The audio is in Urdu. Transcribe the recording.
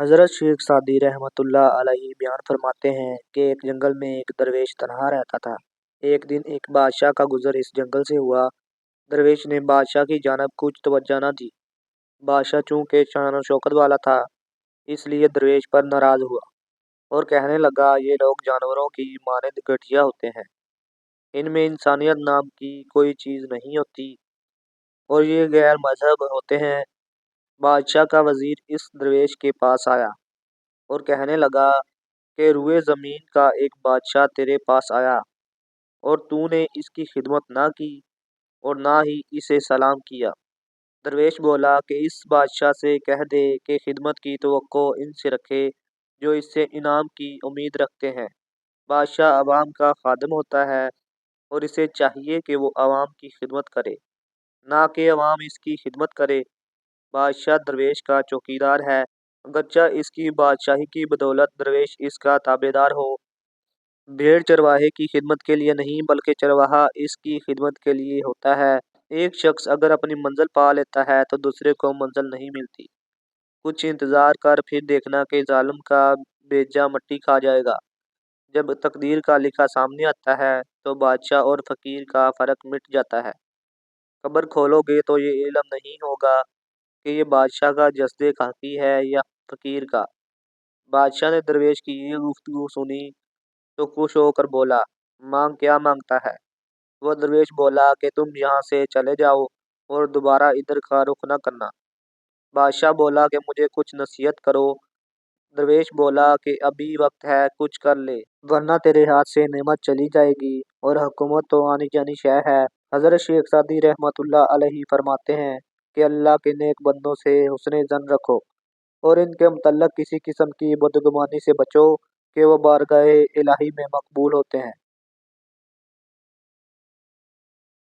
حضرت شیخ سعدی رحمۃ اللہ علیہ بیان فرماتے ہیں کہ ایک جنگل میں ایک درویش تنہا رہتا تھا۔ ایک دن ایک بادشاہ کا گزر اس جنگل سے ہوا۔ درویش نے بادشاہ کی جانب کچھ توجہ نہ دی۔ بادشاہ چونکہ شان و شوکت والا تھا، اس لیے درویش پر ناراض ہوا اور کہنے لگا، یہ لوگ جانوروں کی مانند گھٹیا ہوتے ہیں، ان میں انسانیت نام کی کوئی چیز نہیں ہوتی اور یہ غیر مذہب ہوتے ہیں۔ بادشاہ کا وزیر اس درویش کے پاس آیا اور کہنے لگا کہ روئے زمین کا ایک بادشاہ تیرے پاس آیا اور تو نے اس کی خدمت نہ کی اور نہ ہی اسے سلام کیا۔ درویش بولا کہ اس بادشاہ سے کہہ دے کہ خدمت کی توقع ان سے رکھے جو اس سے انعام کی امید رکھتے ہیں۔ بادشاہ عوام کا خادم ہوتا ہے اور اسے چاہیے کہ وہ عوام کی خدمت کرے، نہ کہ عوام اس کی خدمت کرے۔ بادشاہ درویش کا چوکیدار ہے، اگرچہ اس کی بادشاہی کی بدولت درویش اس کا تابعدار ہو۔ بھیڑ چرواہے کی خدمت کے لیے نہیں بلکہ چرواہا اس کی خدمت کے لیے ہوتا ہے۔ ایک شخص اگر اپنی منزل پا لیتا ہے تو دوسرے کو منزل نہیں ملتی۔ کچھ انتظار کر پھر دیکھنا کہ ظالم کا بیجا مٹی کھا جائے گا۔ جب تقدیر کا لکھا سامنے آتا ہے تو بادشاہ اور فقیر کا فرق مٹ جاتا ہے۔ قبر کھولو گے تو یہ علم نہیں ہوگا کہ یہ بادشاہ کا جسد خاکی ہے یا فقیر کا۔ بادشاہ نے درویش کی یہ گفتگو سنی تو خوش ہو کر بولا، مانگ کیا مانگتا ہے؟ وہ درویش بولا کہ تم یہاں سے چلے جاؤ اور دوبارہ ادھر کا رخ نہ کرنا۔ بادشاہ بولا کہ مجھے کچھ نصیحت کرو۔ درویش بولا کہ ابھی وقت ہے، کچھ کر لے ورنہ تیرے ہاتھ سے نعمت چلی جائے گی اور حکومت تو آنی جانی شے ہے۔ حضرت شیخ سعدی رحمۃ اللہ علیہ فرماتے ہیں کہ اللہ کے نیک بندوں سے حسن ظن رکھو اور ان کے متعلق کسی قسم کی بدگمانی سے بچو کہ وہ بارگاہ الہی میں مقبول ہوتے ہیں۔